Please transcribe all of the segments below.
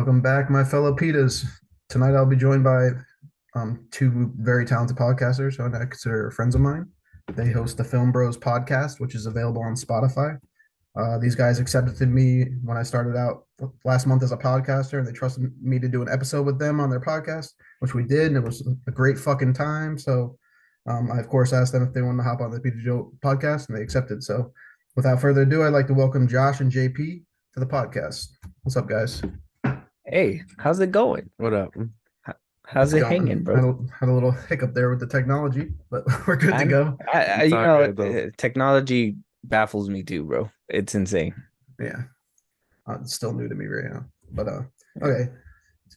Welcome back, my fellow Pitas. Tonight I'll be joined by two very talented podcasters who I consider friends of mine. They host the Film Bros podcast, which is available on Spotify. These guys accepted me when I started out last month as a podcaster, and they trusted me to do an episode with them on their podcast, which we did, and it was a great fucking time. So I, of course, asked them if they wanted to hop on the PITA Joe podcast, and they accepted. So without further ado, I'd like to welcome Josh and JP to the podcast. What's up, guys? Hey, how's it going? What up? How's It's it going. hanging, Had bro? had a little hiccup there with the technology, but we're good to I, go. It's all good though. technology baffles me too, bro. It's insane. Yeah, it's still new to me right now. But okay,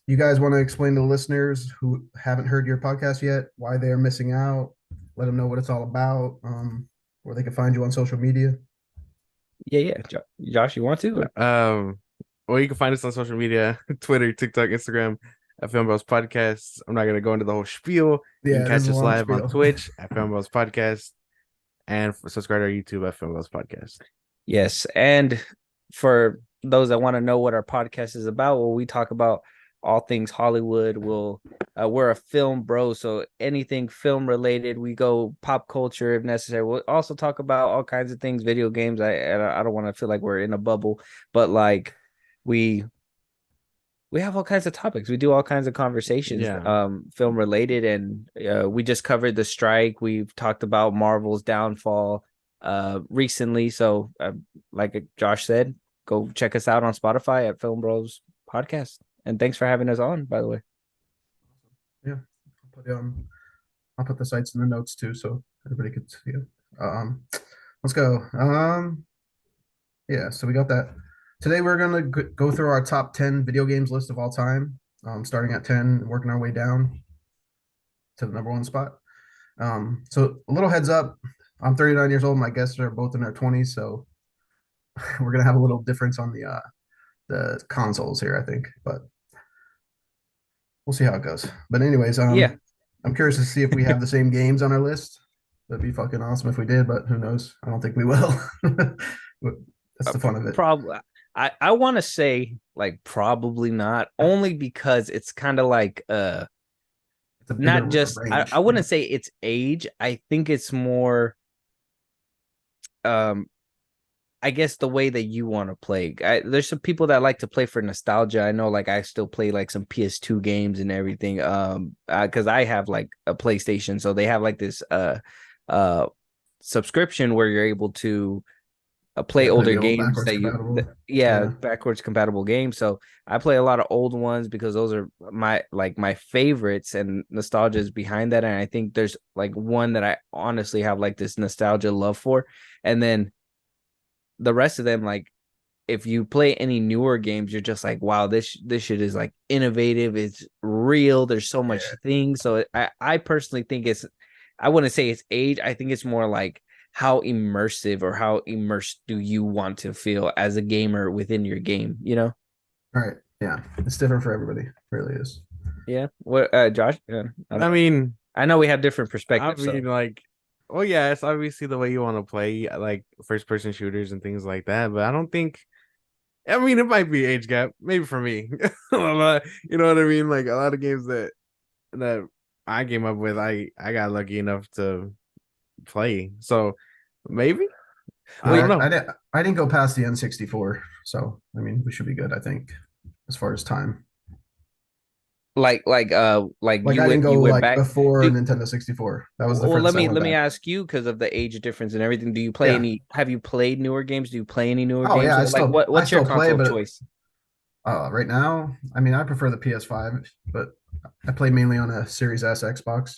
you guys want to explain to listeners who haven't heard your podcast yet why they are missing out? Let them know what it's all about, where they can find you on social media. Yeah. Josh, you want to? Well, you can find us on social media: Twitter, TikTok, Instagram at Film Bros Podcast. I'm not gonna go into the whole spiel. You can Yeah, this catch is a us long live on spiel. Twitch at Film Bros Podcast and subscribe to our YouTube at Film Bros Podcast. Yes. And for those that want to know what our podcast is about, well, we talk about all things Hollywood. We're a film bro, so anything film related, we go pop culture if necessary. We'll also talk about all kinds of things, video games. I don't want to feel like we're in a bubble, but like we we have all kinds of topics. We do all kinds of conversations, Yeah. film related, and we just covered the strike. We've talked about Marvel's downfall recently. So, like Josh said, go check us out on Spotify at Film Bros Podcast. And thanks for having us on, by the way. Yeah, I'll put the sites in the notes too, so everybody could see it. Let's go. Yeah, so we got that. Today we're gonna go through our top 10 video games list of all time, starting at 10, working our way down to the number one spot. So a little heads up, I'm 39 years old. My guests are both in their 20s, so we're gonna have a little difference on the consoles here, I think, but we'll see how it goes. But anyways, Yeah, I'm curious to see if we have the same games on our list. That'd be fucking awesome if we did, but who knows? I don't think we will. But that's the fun of it. probably. I want to say like probably not, only because it's kind of like It's a bigger not just range. I wouldn't say it's age. I think it's more um I guess the way that you want to play. There's some people that like to play for nostalgia. I know, like I still play like some PS2 games and everything. Because I have like a PlayStation, so they have like this uh subscription where you're able to play Yeah, play older the old games backwards that compatible. yeah, Yeah. backwards compatible games. So I play a lot of old ones because those are my favorites, and nostalgia is behind that. And I think there's like one that I honestly have like this nostalgia love for, and then the rest of them, like if you play any newer games, you're just like, wow, this shit is like innovative. It's real. There's so much Yeah. things. So I personally think I wouldn't say it's age. I think it's more like how immersive or how immersed do you want to feel as a gamer within your game, you know? All right. Yeah. It's different for everybody. It really is. Yeah. What, Josh? I mean, I know we have different I perspectives. So mean, like, well, yeah, it's obviously the way you want to play, like first person shooters and things like that. But I don't think. I mean, it might be age gap, maybe for me. You know what I mean? Like a lot of games that I came up with, I got lucky enough to play. So maybe I well, don't know. I didn't go past the N64, so I mean we should be good, I think, as far as time. like Like I didn't you go went like back. before Nintendo 64. That was the Well, furthest I went let me back. ask you, because of the age difference and everything. Do you play Yeah. any? Have you played newer games? Do you play any newer Oh games? yeah, Or like I what's your still play, console of but choice? right now, I mean I prefer the PS5, but I play mainly on a Series S Xbox.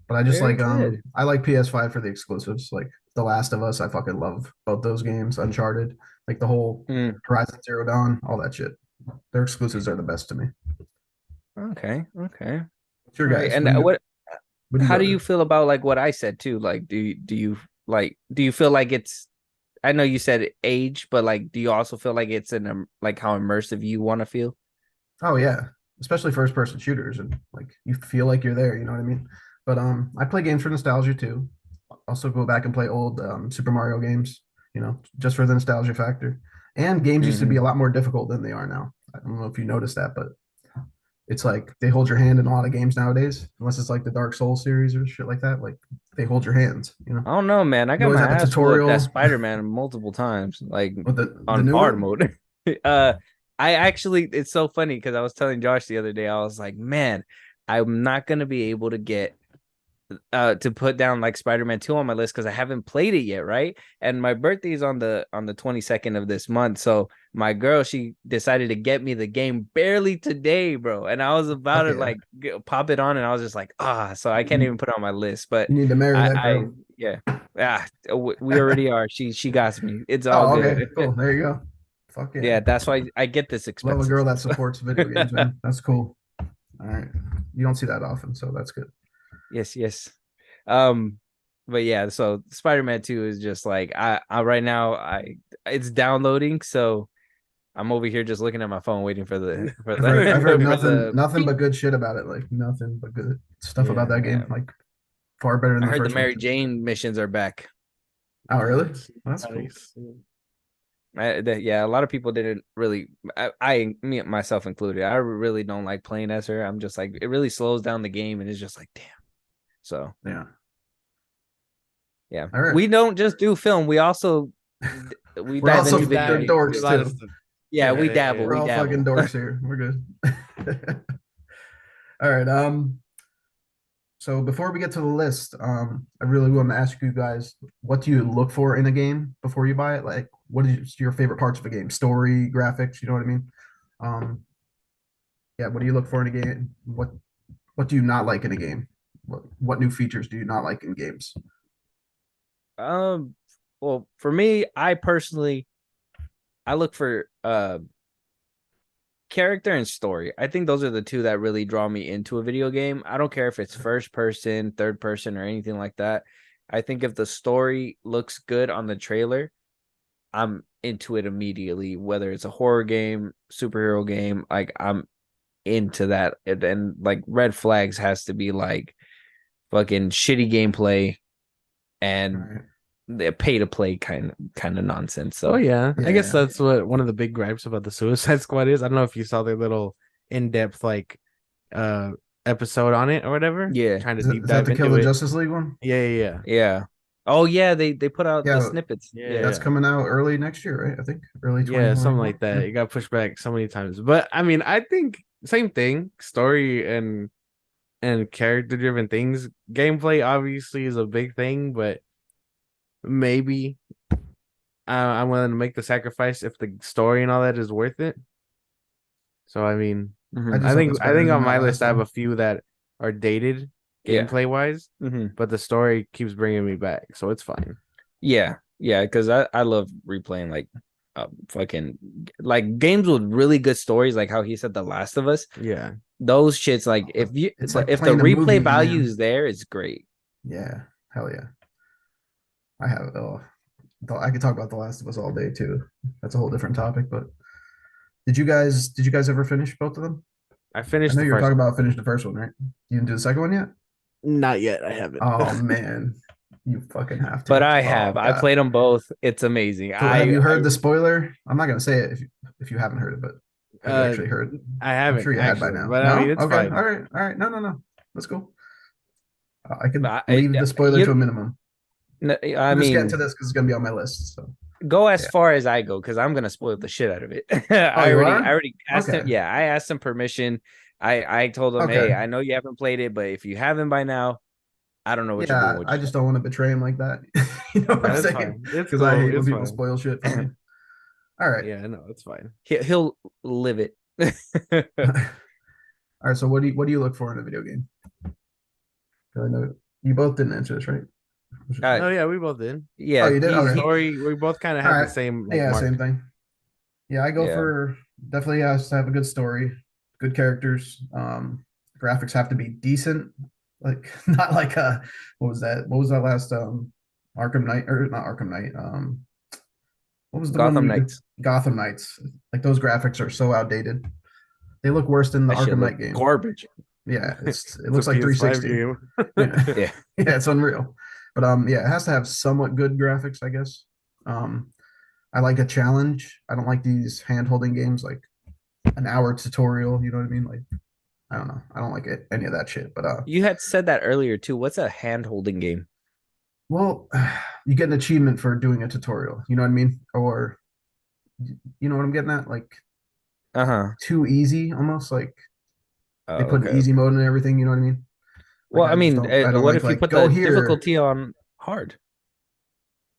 But I just Very like good. I like PS5 for the exclusives, like The Last of Us. I fucking love both those games. Uncharted, like the whole Mm, Horizon Zero Dawn, all that shit. Their exclusives are the best to me. okay. What's your All right. guys? And What do you how go do you to? feel about like what I said too? Like do you feel like it's I know you said age, but like do you also feel like it's like how immersive you want to feel? Oh yeah, especially first person shooters, and like you feel like you're there. You know what I mean? But I play games for nostalgia too. Also go back and play old Super Mario games. You know, just for the nostalgia factor. And games used to be Hmm. a lot more difficult than they are now. I don't know if you noticed that, but it's like they hold your hand in a lot of games nowadays, unless it's like the Dark Souls series or shit like that. Like they hold your hands, you know. I don't know, man. I You got always my have a ass whooped at tutorial Spider-Man multiple times, like with the on new hard one. mode. uh, I actually, it's so funny because I was telling Josh the other day, I was like, man, I'm not gonna be able to get to put down like Spider-Man 2 on my list because I haven't played it yet, right? And my birthday is on the 22nd of this month. So my girl, she decided to get me the game barely today, bro. And I was about to Okay, yeah. like pop it on and I was just like, so I can't You, even put it on my list. But you need to marry that I girl. yeah. We already are. She got me. It's all Oh, okay, good. cool. There you go. Fuck yeah. Yeah, that's why I get this Love a expensive girl that stuff. supports video games, man. That's cool. All right. You don't see that often, so that's good. Yes, yes. Um, but yeah, so Spider-Man 2 is just like I right now it's downloading, so I'm over here just looking at my phone waiting for the for I've heard the for the nothing but ping. good shit about it. Like nothing but good stuff about Yeah. that Yeah. game. Like far better than I the heard the first one Mary too. Jane missions are back. Oh, really? Nice. That's cool. Nice. Yeah, a lot of people didn't really I me myself included. I really don't like playing as her. I'm just like it really slows down the game and it's just like damn. So, Yeah. yeah. All right. We don't just do film. We also we We're dive also into We video they're dive. We games do a dorks too. lot of too. stuff. Yeah, Yeah, we yeah, dabble. yeah. We're We all fucking dabble. dorks here. We're good. All right. So before we get to the list, I really want to ask you guys, what do you look for in a game before you buy it? Like, what is your favorite parts of a game? Story, graphics, you know what I mean? Um, yeah, what do you look for in a game? What do you not like in a game? What new features do you not like in games? Um, well, for me, I personally I look for character and story. I think those are the two that really draw me into a video game. I don't care if it's first person, third person, or anything like that. I think if the story looks good on the trailer, I'm into it immediately. Whether it's a horror game, superhero game, like I'm into that. And like red flags has to be like fucking shitty gameplay All and right. the pay to play kind of nonsense. Oh So yeah. I guess Yeah. that's what one of the big gripes about the Suicide Squad is. I don't know if you saw their little in-depth like uh episode on it or whatever. yeah, Trying to Is deep that dive the Kill into the it. Justice League one? Yeah, yeah, yeah. Oh yeah, they put out the Yeah, snippets. yeah. Yeah. that's Yeah. coming out early next year, right? I think early Yeah, something 2021. like that. Yeah. It got pushed back so many times. But I mean, I think same thing. Story and character driven things. Gameplay obviously is a big thing, but maybe I'm willing to make the sacrifice if the story and all that is worth it. So I mean, I Mhm. just hope it's I better think than on that my last list I have a one. few that are dated Yeah. gameplay wise, hmm but the story keeps bringing me back, so it's fine. Yeah. Yeah. Because I love replaying like fucking like games with really good stories, like how he said The Last of Us. Yeah, Those shits, like It's like if the playing a replay movie, value man. is there, it's great. Yeah, hell yeah. I have. Oh, I could talk about The Last of Us all day too. That's a whole different topic. But did you guys ever finish both of them? I I finished know the you were first talking one. about finishing the first one, right? You didn't do the second one yet? Not yet. I haven't. Oh man, you fucking have But to. I Oh have. I god. played them both. It's amazing. So have you heard the spoiler? I'm not gonna say it if you haven't heard it, but have you uh, actually heard? I I'm haven't sure you had by actually, now. but I mean, No? it's Okay. All fine. right. All right. No, no, no. Let's go. I can I, leave the spoiler to a you. minimum. I I'm just getting to mean, this because it's gonna be on my list. So go as yeah. far as I go because I'm gonna spoil the shit out of it. Oh, you I are? already asked him. Okay. Yeah, I asked him permission. I told him, Okay. hey, I know you haven't played it, but if you haven't by now, I don't know what you're doing Yeah, with I your just don't want to betray him like that. You know what I'm That's saying? fine. It's Because I cool. hate when It's people fine. spoil shit for life. me. All right. Yeah, no, it's fine. He'll live it. All right. So what do you look for in a video game? 'Cause I know you both didn't answer this, right? uh, No, yeah, we both did. Oh, yeah, you did? Okay. Story, we both kind of All had the right. same like Yeah, same mark. thing. Yeah, I go yeah. for definitely has to have a good story, good characters. Graphics have to be decent. Like not like what was that? What was that last Arkham Knight or not Arkham Knight? What was the one Gotham you could Knights. Gotham Knights? Like those graphics are so outdated. They look worse than the That shit Arkham look Knight game. garbage. Yeah, it It's a looks like PS5 360. game. Yeah. Yeah. Yeah, it's unreal. But yeah, it has to have somewhat good graphics, I guess. I like a challenge. I don't like these hand holding games like an hour tutorial. You know what I mean? Like, I don't know. I don't like it, any of that shit. But You had said that earlier too. What's a hand holding game? well, you get an achievement for doing a tutorial. You know what I mean? Or you know what I'm getting at? Like Uh-huh. too easy, almost like they Oh, put an okay. easy mode and everything. You know what I mean? Like Well, I I just mean, don't. I don't what if you like put go the here. difficulty on hard?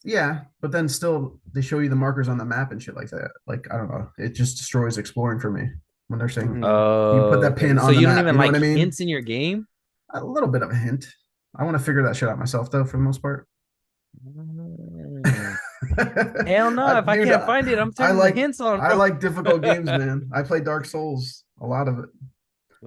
Yeah, but then still they show you the markers on the map and shit like that. Like I don't know. It just destroys exploring for me when they're saying Mhm. you put Oh, that okay. pin So on the you don't map. even You know what like I mean? hints in your game? A little bit of a hint. I want to figure that shit out myself though, for the most part. Mm. Hell no. If I Dude, can't find it, I'm I turning the like hints on, I bro. like difficult games, man. I play Dark Souls, a lot of it.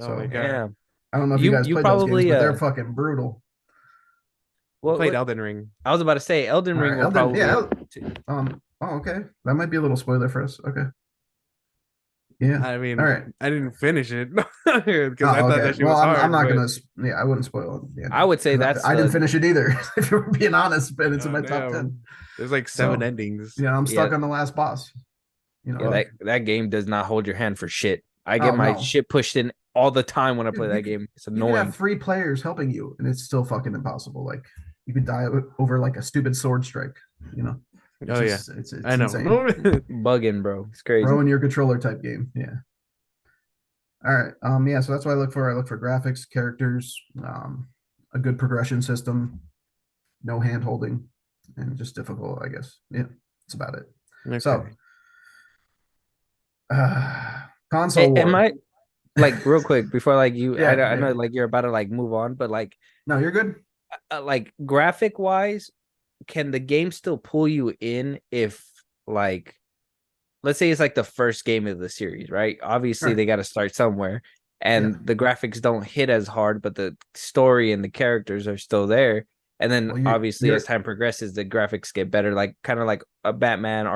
Oh my So god. Yeah. I don't know if you You guys you played those games, probably but they're fucking brutal. I what played what Elden Ring. I was about to say Elden All Ring right, will Elden, probably yeah. Oh, okay. That might be a little spoiler for us. Okay. Yeah. I All mean, right. I didn't finish it because I Oh, thought okay. that shit Well, was I'm hard, not but gonna. Yeah, I wouldn't spoil the I ending would say because that's I didn't the finish it either. If you're being honest, but it's in oh my top ten. damn. There's like 7 So endings. yeah, I'm yeah, stuck on the last boss. You know, yeah, Oh, that game does not hold your hand for shit. I get oh my no, shit pushed in all the time when I play dude, that game. It's you could have annoying. 3 players helping you, and it's still fucking impossible. Like you could die over like a stupid sword strike. You know, it's oh yeah. just it's I it's know. insane. Bugging, bro. It's crazy. Throwing your controller type game. Yeah. All right. Yeah. So that's what I look for. I look for graphics, characters, a good progression system, no hand holding, and just difficult. I guess. Yeah. That's about it. So, Okay. console Am war. I like real quick before like you? Yeah. I know Yeah. like you're about to like move on, but No, you're good. like graphic wise, can the game still pull you in if like let's say it's like the first game of the series, right? Obviously, Right. they got to start somewhere, Yeah. and the graphics don't hit as hard, but the story and the characters are still there. And then Well, you're obviously, as you're. time progresses, the graphics get better, like kind of like a Batman, Oh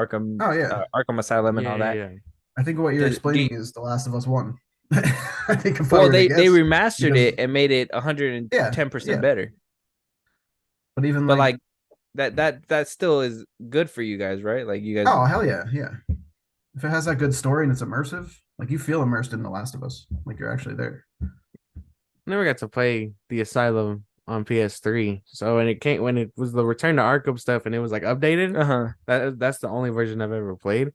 yeah. Arkham Asylum, and Yeah, all yeah, that. yeah. I think what you're explaining is The Last of Us One. I think if I Well, were to they guess, remastered because it and made it 110% yeah, better. but even But like, like that still is good for you guys, right? Like you guys. oh hell yeah, yeah. If it has that good story and it's immersive, like you feel immersed in The Last of Us, like you're actually there. Never got to play the Asylum on PS3. So when it was the Return to Arkham stuff and it was like updated, Uh-huh. that's the only version I've ever played. Oh,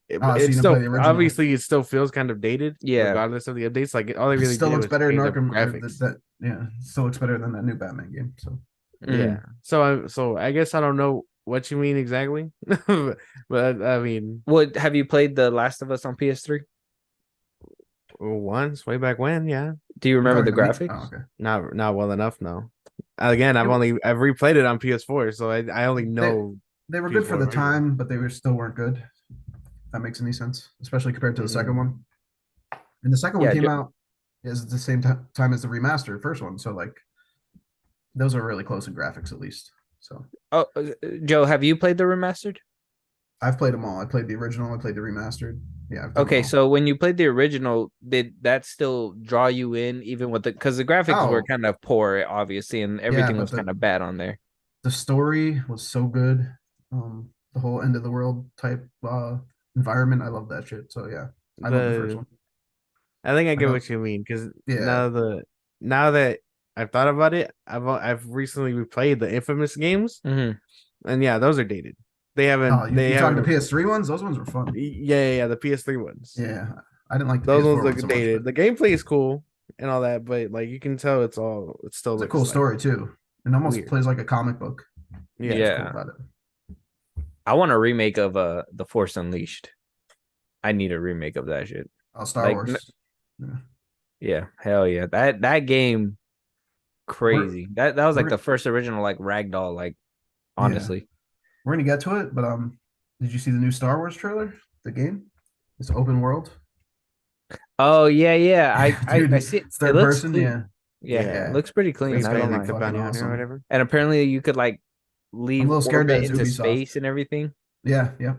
so It you didn't play still the original? obviously it still feels kind of dated Yeah. regardless of the updates. Like all they It really still did looks was better than change up Arkham, or graphics. that yeah, it still looks better than that new Batman game. So Yeah. Mm. So I guess I don't know what you mean exactly, but I mean What have you played The Last of Us on PS3? once way back when, yeah. Do you you're remember talking the to me? Oh, graphics? okay. Not well enough, no. Again, It- I've replayed it on PS4, so I only they know they were good for PS4 the version. time, but they were still weren't good. If that makes any sense, especially compared to the second Mm. one. And the second one Yeah. came out is the same time as the remaster first one, so like those are really close in graphics at least. So Oh, Joe, have you played the remastered? I've played them all. I played the original. I played the remastered. Yeah, I've done them Okay, all. so when you played the original, did that still draw you in even with the because the graphics were Oh kind of poor, obviously, and yeah, everything but was kind of bad on there. the story was so good. The whole end of the world type environment. I love that shit. So yeah, I love the first The one. I think I I get got what you mean because yeah. now that I've thought about it, I've recently replayed the Infamous games, Hmm. and yeah, those are dated. Oh, They you talking haven't the PS3 ones? Those ones were fun. yeah, the PS3 ones. Yeah, I didn't like the Those ones PS4 look one so much, but dated. The gameplay is cool and all that, but like you can tell it still it's a cool looks like story too. It almost weird. plays like a comic book, which Yeah. is cool Yeah, about it. I want a remake of The Force Unleashed. I need a remake of that shit. Oh, Star Like, Wars. Yeah. yeah, hell yeah, that game We're crazy. That was like we're the first original like ragdoll. Like, yeah, honestly. we're gonna get to it, but did you see the new Star Wars trailer? The game? It's open world. Oh yeah, yeah. Yeah, I dude, see it. it's It third looks person. clean. Yeah, Yeah, it Yeah. yeah, looks pretty Where clean. you that's Not gonna play gonna the be lie. fucking companion or awesome. whatever. And apparently you could like I'm a leave little scared that orbit it's into Ubisoft. space and everything. Yeah, yeah.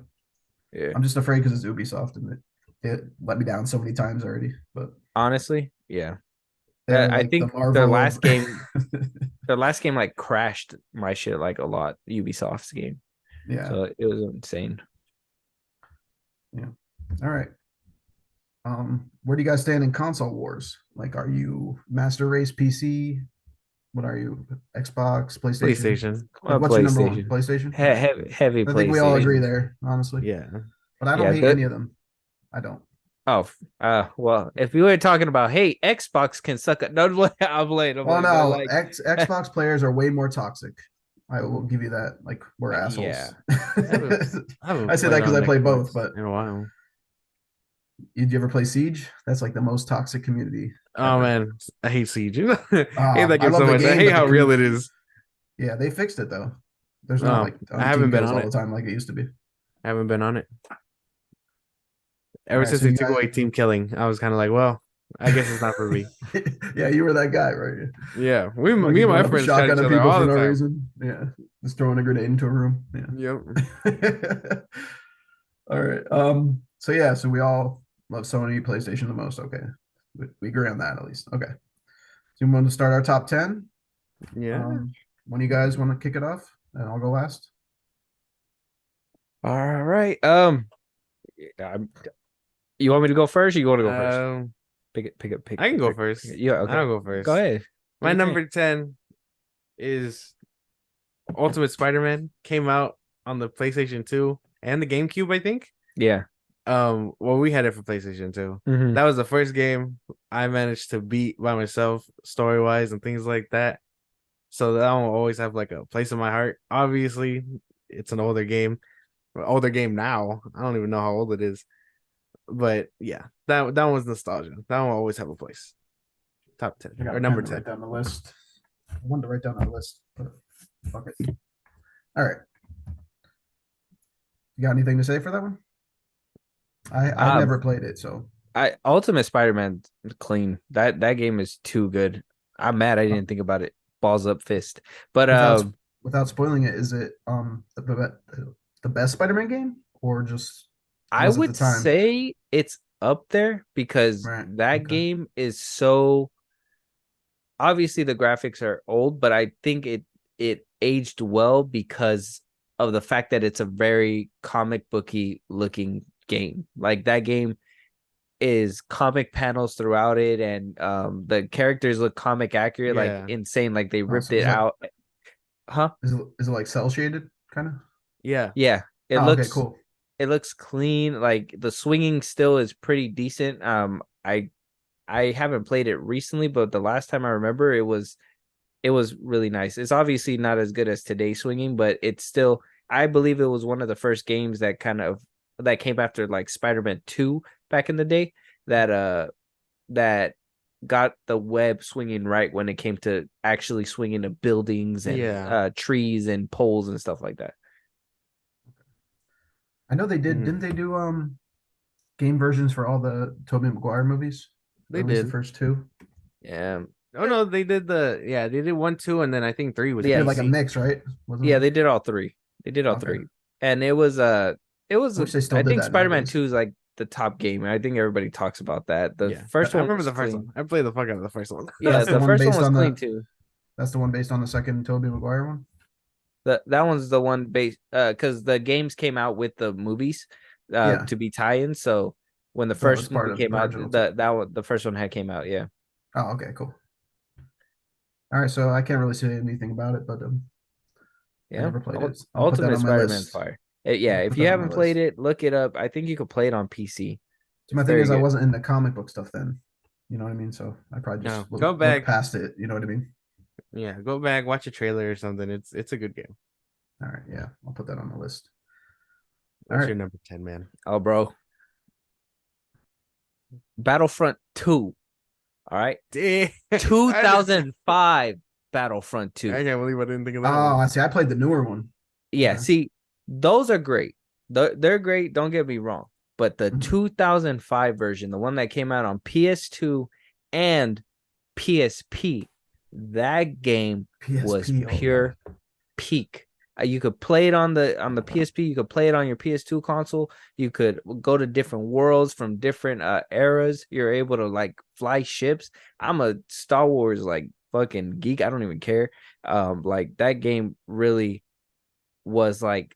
Yeah. I'm just afraid because it's Ubisoft and it let me down so many times already. But Honestly, yeah. they're I like the think their Marvel of. last game, like crashed my shit like a lot. Ubisoft's game, Yeah, so it was insane. yeah. All right. Where do you guys stand in console wars? Like, are you Master Race PC? What are you? Xbox, PlayStation? PlayStation. Like, what's your number one? PlayStation. PlayStation? All right. Heavy I think we all agree PlayStation. there, honestly. Yeah. But I don't Yeah, hate any of them. I don't. oh, well, if we were talking about, hey, Xbox can suck it. No, I'm late. Well, But no, like, Xbox players are way more toxic. I will give you that. Like, we're yeah, assholes. I haven't I say that played because on I play Xbox both. But in a while. did you ever play Siege? That's like the most toxic community Oh ever. man, I hate Siege. I hate that I game love so the much. I game, hate but the how real it community. is. Yeah, they fixed it though. There's not like I team haven't been kills on all it. the time like it used to be. I haven't been on it. All Ever right, since so they you took guys, away team killing, I was kind of like, well, I guess it's not for me. yeah, you were that guy, right? Yeah, me Fucking and my going up a friends shot shotgun each at other people all for the no time. reason. Yeah, just throwing a grenade into a room. Yep. Yeah. All right. So yeah, so we all love Sony PlayStation the most. Okay, we agree on that at least. Okay. So we want to start our top 10. Yeah. When you guys want to kick it off, and I'll go last. all right. You want me to go first? Or you want to go first? Um, Pick. I can go pick. first. Yeah. Okay. I'll go Go first. ahead. My Take your number 10 is Ultimate Spider-Man. Came out on the PlayStation 2 and the GameCube, I think. Yeah. Well, we had it for PlayStation 2. Mhm. That was the first game I managed to beat by myself, story-wise and things like that. So that one will always have like a place in my heart. Obviously, it's an older game now. I don't even know how old it is. But yeah, that one was nostalgia. That one will always have a place. Top 10 I got or a pen number to 10. write down the list. I wanted to write down our list, but fuck it. All right. You got anything to say for that one? I Um, never played it, so I Ultimate Spider-Man clean. That game is too good. I'm mad I uh, didn't think about it. Balls up fist. But without spoiling it, is it the best Spider-Man game or just I was at the would time? say it's up there because Right. that Okay. game is so obviously the graphics are old, but I think it aged well because of the fact that it's a very comic booky looking game. Like that game is comic panels throughout it, and the characters look comic accurate, like Yeah. insane, like they Oh, ripped so it out. Huh? is it like cell shaded kind of? Yeah. Yeah, it Oh, okay, looks cool. it looks clean. Like the swinging still is pretty decent. I haven't played it recently, but the last time I remember it was really nice. It's obviously not as good as today's swinging, but it's still, I believe it was one of the first games that came after like Spider-Man 2 back in the day that got the web swinging right when it came to actually swinging to buildings and Yeah. trees and poles and stuff like that. I know they did. Mm, Didn't they do game versions for all the Tobey Maguire movies? Or they at least the did. first two. Yeah. Oh no, they did they did 1, 2, and then I think 3 was They did Yeah. like a PC. mix, right? Wasn't Yeah, it? they did all three. They did all Okay. three. And it was I wish they still I did think that Spider-Man nowadays. 2 is like the top game. I think everybody talks about that. The Yeah. first I one remember was the first one. clean. I played the fuck out of the first one. Yeah, That's the the one first one based was on clean the. too. That's the one based on the second Tobey Maguire one. That one's the one based because the games came out with the movies Yeah. to be tie-ins. So when the So it was first part movie of came the out, original. the first one had came out. Yeah. Oh, okay, cool. All right, so I can't really say anything about it, but I Yeah. never played it. I'll put that Ultimate on my Spider-Man's list. fire. Yeah, I'll if put you that on my haven't played list. it, look it up. I think you could play it on PC. So my It's thing very is, I good. wasn't into comic book stuff then. You know what I mean? So I probably No, just go look back. past it. You know what I mean? Yeah, go back, watch a trailer or something. It's a good game. All right, yeah, I'll put that on the list. All What's right, your number 10, man? Oh, bro. Battlefront 2. All right. Damn. 2005 Battlefront 2. I can't believe I didn't think of that oh, one. I see. I played the newer one. Yeah, Okay. see, those are great. They're great, don't get me wrong. But the Mhm. 2005 version, the one that came out on PS2 and PSP, that game was PSP. Oh yeah. pure peak. You could play it on the PSP. You could play it on your PS2 console. You could go to different worlds from different eras. You're able to like fly ships. I'm a Star Wars like fucking geek. I don't even care. Like that game really was like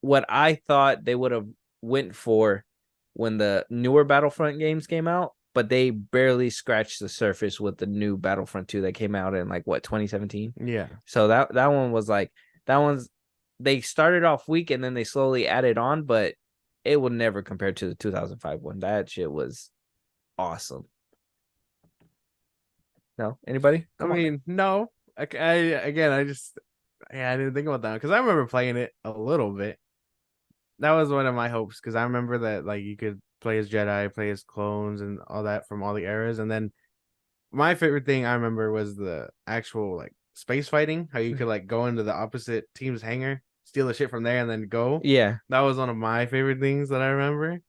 what I thought they would have went for when the newer Battlefront games came out, but they barely scratched the surface with the new Battlefront 2 that came out in like what 2017. Yeah. So that one was like they started off weak and then they slowly added on, but it will never compare to the 2005 one. That shit was awesome. No, anybody? I mean, no. I just I didn't think about that because I remember playing it a little bit. That was one of my hopes because I remember that like you could play as Jedi, play as clones, and all that from all the eras. And then my favorite thing I remember was the actual like space fighting. How you could like go into the opposite team's hangar, steal the shit from there, and then go. Yeah, That was one of my favorite things that I remember.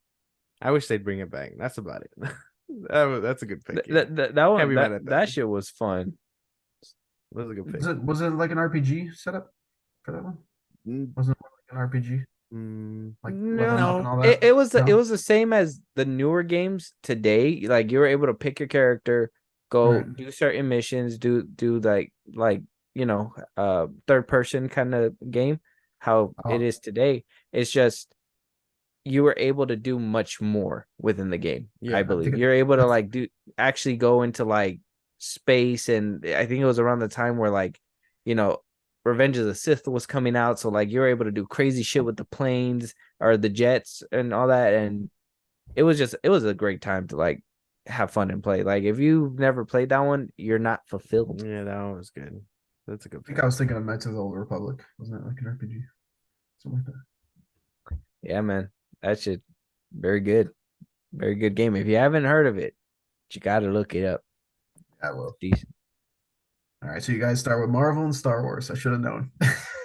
I wish they'd bring it back. That's about it. That's a good pick. Yeah. that Can't be one mad at that that. shit was fun. That was a good pick. Was it like an RPG setup for that one? Wasn't it like an RPG? Like leveling up and No. all that? It was No? the same as the newer games today. Like you were able to pick your character, go Right. do certain missions, do like third person kind of game. How it Oh. is today. It's just you were able to do much more within the game. Yeah, I I believe think you're able to that's- like actually go into like space, and I think it was around the time where like Revenge of the Sith was coming out, so like you're able to do crazy shit with the planes or the jets and all that, and it was a great time to like have fun and play. Like if you've never played that one, you're not fulfilled. Yeah, that one was good. That's a good I think pick. I was thinking of Knights of the Old Republic. Wasn't it like an RPG? Something like that. Yeah, man, that shit very good, very good game. If you haven't heard of it, you got to look it up. I will. Decent. All right, so you guys start with Marvel and Star Wars. I should have known.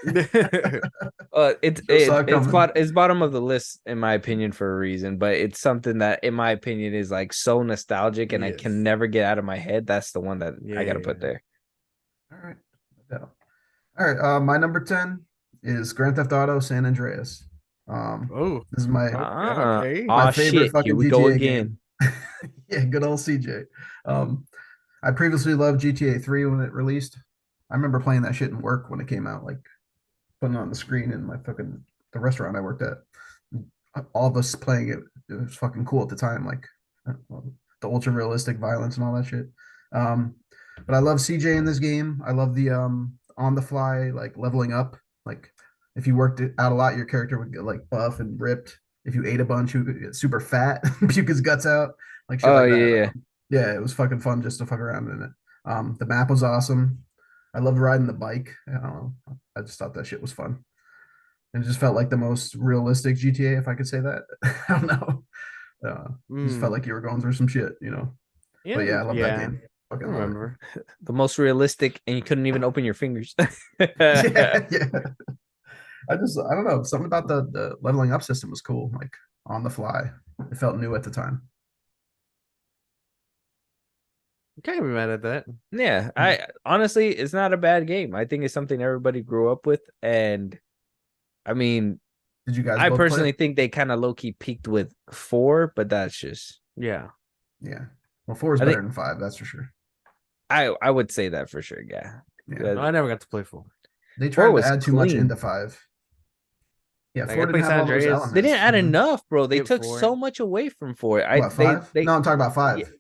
Just saw it coming. It's bottom of the list in my opinion for a reason, but it's something that in my opinion is like so nostalgic and I Yes. can never get out of my head. That's the one that I gotta Yeah. put there. All right. Yeah. All right. My number 10 is Grand Theft Auto San Andreas. Oh, This is my okay. my Oh favorite shit, here fucking we go GTA again. game. Yeah, good old CJ. I previously loved GTA 3 when it released. I remember playing that shit in work when it came out, like putting it on the screen in my fucking the restaurant I worked at. All of us playing it, it was fucking cool at the time, like the ultra realistic violence and all that shit. Um, but I love CJ in this game. I love the on the fly like leveling up. Like if you worked it out a lot, your character would get like buff and ripped. If you ate a bunch, you would get super fat, puke his guts out, like shit Oh like that. yeah. Yeah, it was fucking fun just to fuck around in it. The map was awesome. I loved riding the bike. I don't know. I just thought that shit was fun. And it just felt like the most realistic GTA, if I could say that. I don't know. Just felt like you were going through some shit, you know. Yeah, But yeah, I love that game. I Fucking love it. remember. The most realistic, and you couldn't even open your fingers. Yeah, yeah. I don't know. Something about the leveling up system was cool, like on the fly. It felt new at the time. Can't be mad at that. Yeah, I honestly, it's not a bad game. I think it's something everybody grew up with, and I mean, Did you guys I both play personally it? think they kind of low key peaked with 4, but that's just Yeah. Yeah. Well, 4 is I better think than 5, that's for sure. I would say that for sure. Yeah, Yeah. I never got to play 4. They 4 tried to was add too much clean. into 5. Yeah, Like, 4 I didn't played have San all those Andreas. elements. They didn't add Mhm. enough, bro. They Skip took 4. so much away from 4. What, 5? No, I'm talking about 5.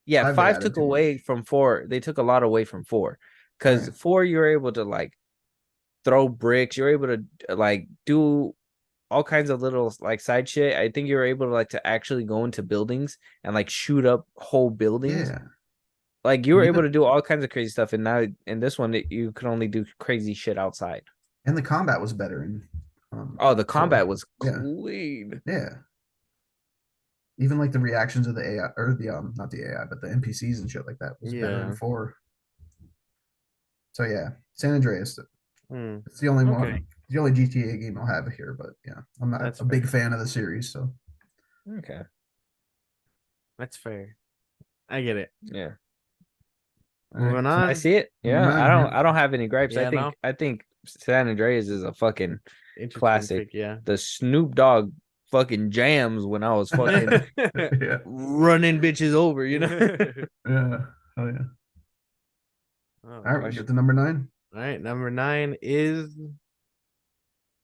Yeah, 5 they 5 added took too much. away from 4. They took a lot away from 4 because Right. 4 you're able to like throw bricks. You're able to like do all kinds of little like side shit. I think you're able to like to actually go into buildings and like shoot up whole buildings. Yeah. Like you were And able even to do all kinds of crazy stuff, and now in this one you could only do crazy shit outside. and the combat was better in Oh, the 4. combat was Yeah. clean. Yeah. Even like the reactions of the AI or the not the AI, but the NPCs and shit like that was better in Yeah. 4. So yeah, San Andreas. Hmm. It's the only Okay. one, the only GTA game I'll have here. But yeah, I'm not That's a big fair. fan of the series. So Okay. That's fair. I get it. Yeah. all right, Moving so on. I see it. Number Yeah. 9, I don't have any gripes. Yeah, no. I think San Andreas is a fucking Interesting classic. pick, yeah. The Snoop Dogg fucking jams when I was fucking yeah, running bitches over, you know? yeah, oh yeah. Oh, All right, we gosh. get to number 9. All right, number 9 is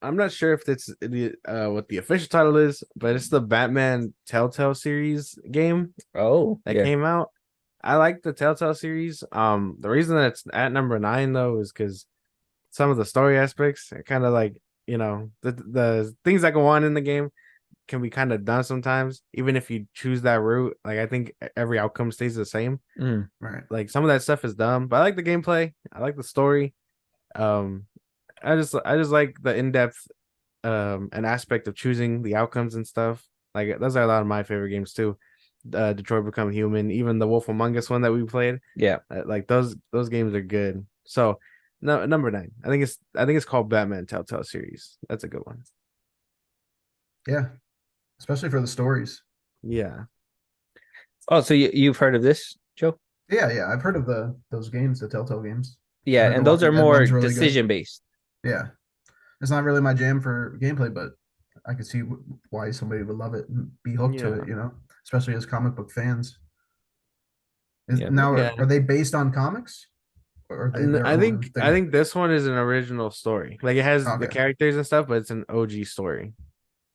I'm not sure if it's the what the official title is, but it's the Batman Telltale series game Oh, that yeah. came out. I like the Telltale series. The reason that it's at number 9 though is because some of the story aspects are kind of like, the things that go on in the game can be kind of done sometimes, even if you choose that route. Like I think every outcome stays the same. Mm. Right. Like some of that stuff is dumb, but I like the gameplay. I like the story. Um, I just like the in-depth an aspect of choosing the outcomes and stuff. Like those are a lot of my favorite games too. Detroit Become Human, even the Wolf Among Us one that we played. Yeah. Like those games are good. So no, number 9. I think it's called Batman Telltale series. That's a good one. Yeah. Especially for the stories. Yeah. Oh, so you've heard of this, Joe? Yeah. I've heard of those games, the Telltale games. I Yeah, heard the and those are Walking Dead more one's really good. decision based. Yeah. It's not really my jam for gameplay, but I could see why somebody would love it and be hooked to Yeah. it, especially as comic book fans. Is Yeah. now Yeah. are they based on comics or are they And their I own think I thing? think this one is an original story. Like it has the Okay. characters and stuff, but it's an OG story.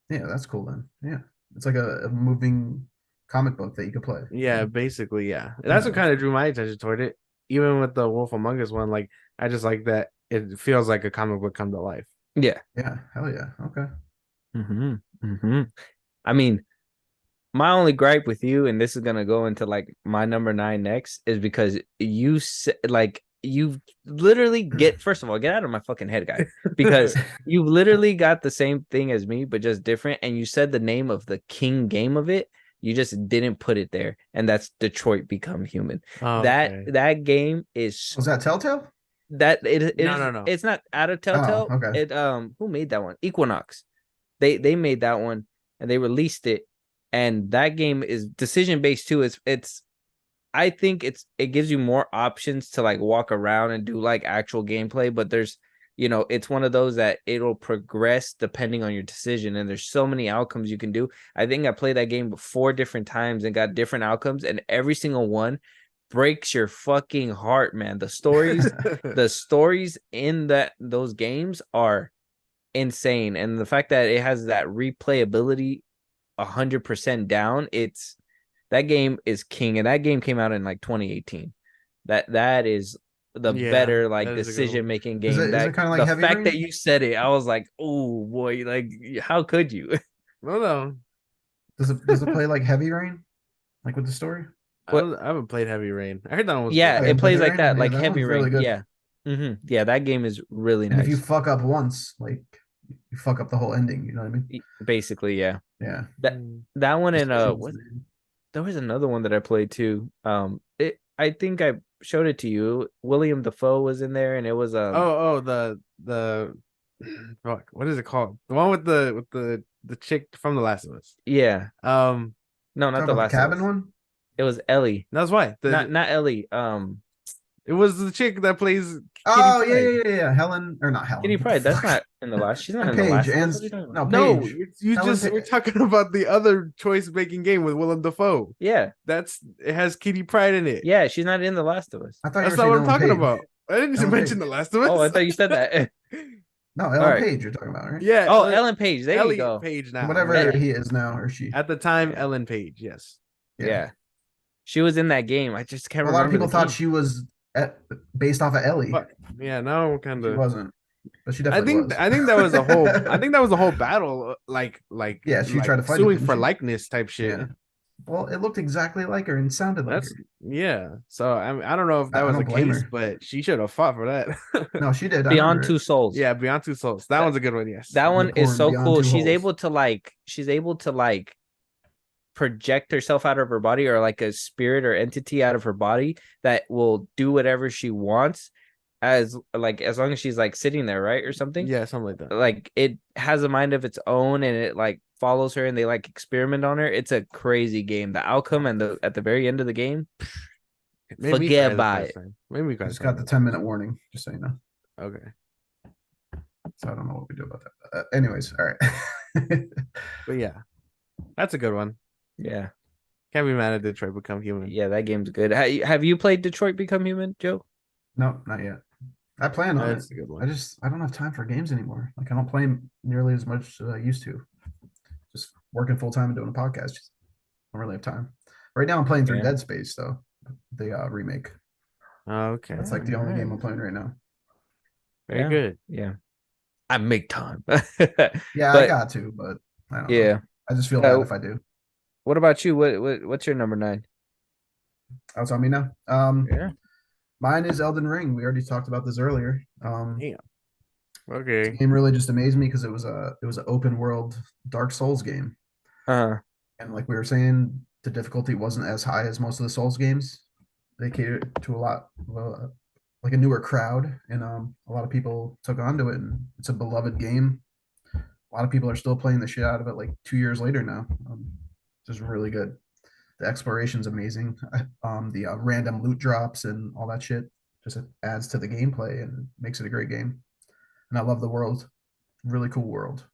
Yeah, that's cool then. Yeah. It's like a moving comic book that you could play. Yeah, basically, yeah. Yeah, That's what that's kind of cool. drew my attention toward it. Even with the Wolf Among Us one, like I just like that it feels like a comic book come to life. Yeah. Yeah, hell yeah. Okay. Mm-hmm. Mm-hmm. I mean, my only gripe with you, and this is gonna go into like my number 9 next, is because you like you literally get first of all, get out of my fucking head, guy, because you literally got the same thing as me, but just different. And you said the name of the king game of it, you just didn't put it there, and that's Detroit Become Human. Oh, That okay. that game is Was that Telltale? that it No, is no, no. it's not out of Oh, Telltale. okay. It who made that one? Equinox. They made that one and they released it, and that game is decision based too. It's I think it gives you more options to like walk around and do like actual gameplay, but there's it's one of those that it'll progress depending on your decision, and there's so many outcomes you can do. I think I played that game 4 different times and got different outcomes, and every single one breaks your fucking heart, man. The stories in those games are insane, and the fact that it has that replayability 100% down, that game is king, and that game came out in like 2018. That is the Yeah, better like that is a good decision one. making Is game. it That kind of like the Heavy fact that Rain? you said it, I was like, oh boy, like how could you? No, no. Does it play like Heavy Rain? Like with the story? What? I haven't played Heavy Rain. I heard that one was Yeah, Oh, good. you it haven't played plays Heavy like Rain? that, Yeah, like that Heavy one's really Rain. good. Yeah, yeah, that game is really And if you nice. fuck up once, like you fuck up the whole ending, you know what I mean? Basically, yeah. Yeah. That Mm. that one and Decisions what made. there was another one that I played too. I think I showed it to you. William Dafoe was in there, and it was Oh, the fuck, what is it called? The one with the chick from The Last of Us. yeah. Um, No, not Talk The about the Last of cabin Us. one? It was Ellie. that's why Not Ellie. it was the chick that plays Kitty Oh, yeah, Pryde. yeah, yeah, yeah. Helen, or not Helen. Kitty What the Pryde. That's fuck? not in the last. She's not And in The Paige Last of and Us. What are you talking no about? No, Paige. you Helen just we're talking about the other choice making game with Willem Dafoe. Yeah, It has Kitty Pryde in it. yeah. She's not in The Last of Us. I thought you That's were not saying what I'm Ellen talking Page. about. I didn't Ellen mention The Page. Last of Oh, I Us. thought you said that. No, All Ellen right. Page you're talking about, right? Yeah, Oh, Ellen Page. There you Elliot go. Page now. Whatever Yeah. he is now, or she. At the time, Yeah. Ellen Page. Yes. Yeah. She was in that game. I just can't A lot of remember people the thought game. she was based off of Ellie. But yeah, now kind She of. wasn't, but she definitely was. I think that was a whole. I think that was a whole battle. Yeah, she tried to fight it, suing didn't for she? likeness type shit. Yeah. Well, it looked exactly like her and sounded like That's her. yeah. So I don't know if that I was the don't blame case, her. but she should have fought for that. No, she did. I Beyond remember Two it. Souls. Yeah, Beyond Two Souls. That one's a good one. Yes. That one is Unicorn so beyond cool. two holes. She's able to like project herself out of her body, or like a spirit or entity out of her body that will do whatever she wants, as long as she's like sitting there, right, or something. Yeah, something like that. Like it has a mind of its own, and it like follows her, and they like experiment on her. It's a crazy game. The outcome and at the very end of the game, Maybe we forget try this about next it. time. Maybe we I try just this got the next 10-minute warning, just so you know. time. Okay. So I don't know what we do about that. Anyways, all right. But yeah, that's a good one. Yeah, Can't be mad at Detroit Become Human. yeah, that game's good. Have you played Detroit Become Human, Joe? No, not yet. I plan on it. That's a good I one. don't have time for games anymore. Like I don't play 'em nearly as much as I used to. Just working full time and doing a podcast. Just don't really have time. Right now I'm playing through Yeah. Dead Space though, the remake. Okay, That's like the all only game I'm right. playing right now. Very Yeah. good. Yeah. I make time. Yeah, I But got to, but I don't know. yeah. I just feel bad Uh, if I do. what about you? What's your number 9? Oh, it's on me now. Yeah. Mine is Elden Ring. We already talked about this earlier. Damn. This Okay. game really just amazed me because it was an open world Dark Souls game, Uh, and like we were saying, the difficulty wasn't as high as most of the Souls games. They catered to a lot, like a newer crowd, and a lot of people took onto it, and it's a beloved game. A lot of people are still playing the shit out of it, like 2 years later now. Just really good. The exploration's amazing. The random loot drops and all that shit just adds to the gameplay and makes it a great game. And I love the world. Really cool world.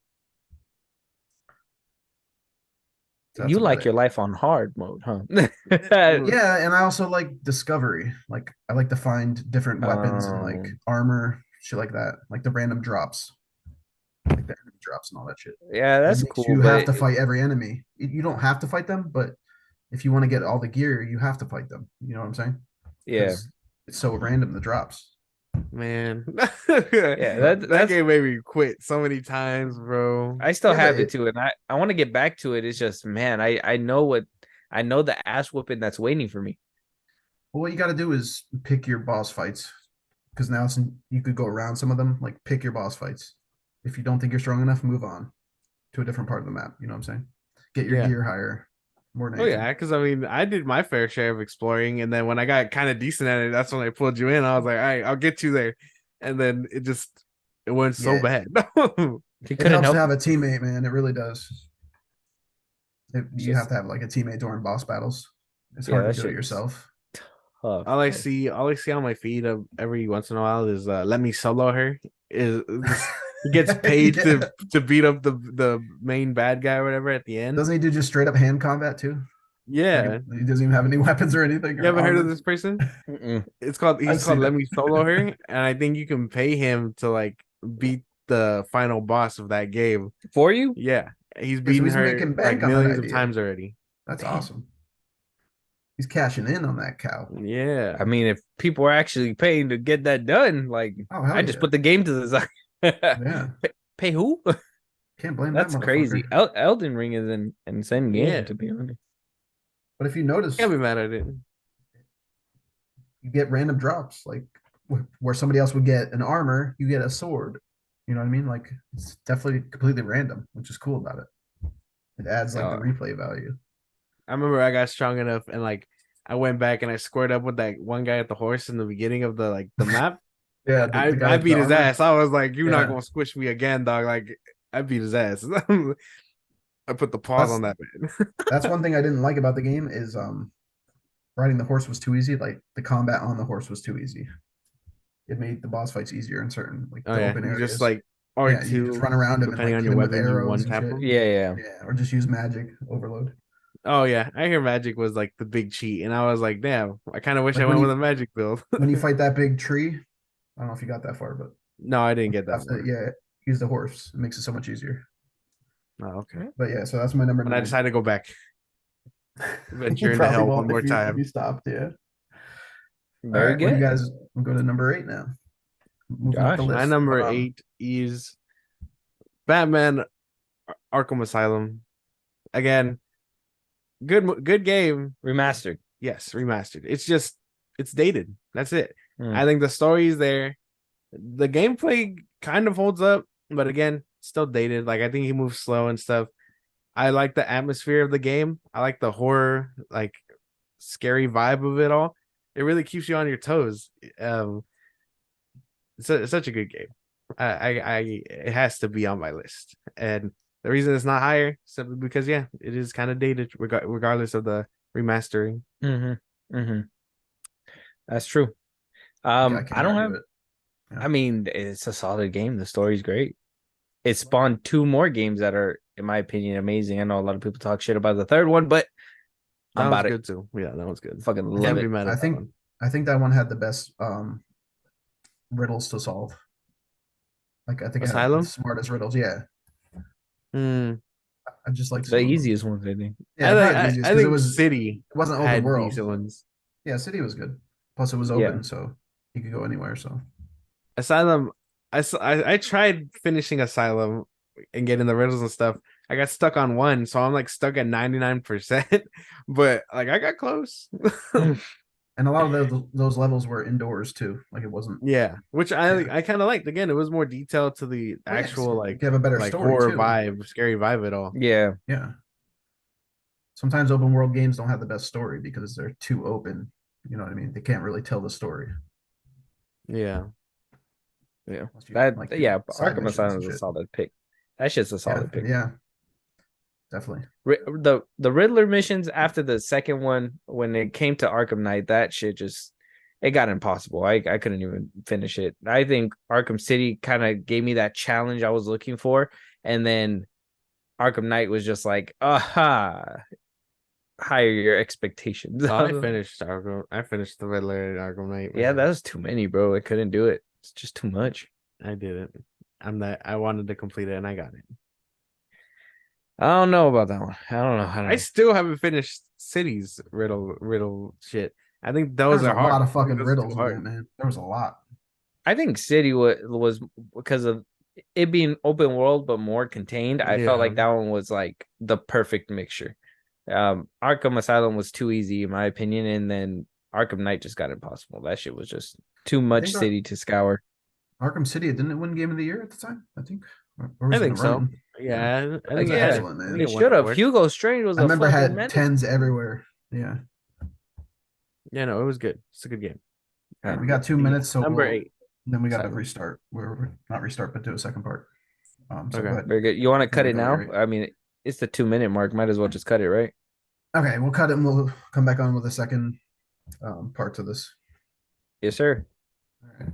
So that's you about like it. your life on hard mode, huh? Yeah, and I also like discovery. Like I like to find different weapons and like Um, armor, shit like that. Like the random drops, like the enemy drops and all that shit. yeah, It that's makes cool, you but have to fight every enemy. You don't have to fight them, but if you want to get all the gear, you have to fight them. You know what I'm saying? yeah, Because it's so random the drops. Man, yeah, that that's game made me quit so many times, bro. I still Yeah, but have it too, and I want to get back to it. It's just, man, I know the ass whooping that's waiting for me. what you got to do is pick your boss fights because now you could go around some of them. Like pick your boss fights. If you don't think you're strong enough, move on to a different part of the map. You know what I'm saying? Get your Yeah. gear higher more than Oh anything. yeah, because I mean, I did my fair share of exploring, and then when I got kind of decent at it, that's when I pulled you in. I was like, all right, I'll get you there, and then it went so Yeah, bad. He it couldn't helps to help have you. a teammate, man. It really does. It's You have just, to have like a teammate during boss battles. It's yeah, hard to that do it shit's yourself. tough. All I see on my feed of every once in a while is let me solo her. Is this he gets paid Yeah. to beat up the main bad guy or whatever at the end? Doesn't he do just straight up hand combat too? Like Yeah. he doesn't even have any weapons or anything You or ever heard of armor. this person? Mm-mm. I've He's called seen Let it. Me Solo Her, and I think you can pay him to like beat the final boss of that game. For you? Yeah, he's Yeah, so beaten he's her making like bank on that millions of idea. times already. That's Damn. awesome. He's cashing in on that cow. Yeah. I mean, if people are actually paying to get that done, like Oh hell I just yeah. put the game to the side. Yeah. Pay who? Can't blame that That's crazy. motherfucker. Elden Ring is an insane game, Yeah. to be honest. But if you notice, Can't be mad at it. you get random drops. Like where somebody else would get an armor, you get a sword. You know what I mean? Like it's definitely completely random, which is cool about it. It adds like the Uh, replay value. I remember I got strong enough and like I went back and I squared up with that one guy at the horse in the beginning of the map. Yeah, the guy I with the beat his armor. ass. I was like, you're not Yeah, gonna squish me again, dog. Like I beat his ass. I put the pause that's on that man. that's one thing I didn't like about the game is riding the horse was too easy. Like the combat on the horse was too easy. It made the boss fights easier in certain like Oh the yeah, open you just areas. like Yeah, you could just R2, run around him and depending like on hit your him with weapons, you arrows one and tap shit. them. yeah, yeah. Yeah, or just use magic overload. Oh yeah, I hear magic was like the big cheat, and I was like, damn, I kind of wish I Like went with a magic build. when you fight that big tree, I don't know if you got that far, but No, I didn't get you that have to far. yeah use the horse. It makes it so much easier. Oh, okay. But yeah, so that's my number And I 9. decided to go back, You venture into probably hell one won't more if you time. stopped. Yeah. All Very right, what do you good. guys? We'll go to number 8 now. Moving up the Josh. My list. number 8 is Batman Arkham Asylum. Again, good game. Remastered. Yes, remastered. It's dated. That's it. Mm. I think the story is there. The gameplay kind of holds up, but again, still dated. Like I think he moves slow and stuff. I like the atmosphere of the game. I like the horror, like scary vibe of it all. It really keeps you on your toes. It's such a good game. It has to be on my list, and the reason it's not higher simply because yeah, it is kind of dated, regardless of the remastering. Mm-hmm. Mm-hmm. That's true. I I can't don't argue have. it. Yeah. I mean, it's a solid game. The story's great. It spawned 2 more games that are, in my opinion, amazing. I know a lot of people talk shit about the third one, but I'm That was about it. good too. Yeah, that was good. Fucking I love Can't think be it. mad I at that think one. I think that one had the best riddles to solve. Like I think it had the Asylum. smartest riddles. Yeah, Hmm. I just like The some of them. easiest ones, I think. Yeah, probably the easiest I because think City it wasn't open had world. decent ones. Yeah, City was good. Plus, it was Yeah. open, so you could go anywhere. So Asylum. I tried finishing Asylum and getting the riddles and stuff. I got stuck on one, so I'm like stuck at 99%. But like I got close. and a lot of those levels were indoors too. Like it wasn't. Yeah, which Yeah. I kind of liked. Again, it was more detailed to the Well, yeah, actual you could have a better like story horror too. vibe, scary vibe at all. Yeah. Yeah. Sometimes open world games don't have the best story because they're too open. You know what I mean? They can't really tell the story. Yeah. Yeah. Unless you That like do yeah, side Arkham missions Asylum and is a shit. solid pick. That's just a Yeah, solid pick. yeah, definitely. The Riddler missions after the second one, when it came to Arkham Knight, that shit just it got impossible. I couldn't even finish it. I think Arkham City kind of gave me that challenge I was looking for, and then Arkham Knight was just like, aha, higher your expectations. Oh, I finished Arkham. I finished the Riddler and Arkham Knight. Yeah, Man. that was too many, bro. I couldn't do it. It's just too much. I did it. I wanted to complete it and I got it. I don't know about that one. I don't know. I don't I know. still haven't finished Cities riddle shit. I think There those was are a hard. lot of I think fucking those are riddles too in that, hard. man. There was a lot. I think City was because of it being open world but more contained. I felt like that one was like the perfect mixture. Arkham Asylum was too easy in my opinion, and then Arkham Knight just got impossible. That shit was just too much think city to scour. Arkham City didn't it win Game of the Year at the time? I think, or was I it in think the so. running? Yeah, I That's think it had it. excellent, I man. think It it won should have. for it. Hugo Strange was I a remember fucking had menace. tens everywhere. Yeah. Yeah, no, it was good. It's a good game. All right, we got 2 minutes, so Number 8. then we got to Asylum. restart. We're not restart, but do a second part. So Okay. go ahead. Very good. You want to cut we it go, now? right? I mean, it's the 2 minute mark. Might as well just cut it, right? Okay, we'll cut it and we'll come back on with a second part to this. Yes, sir. All right.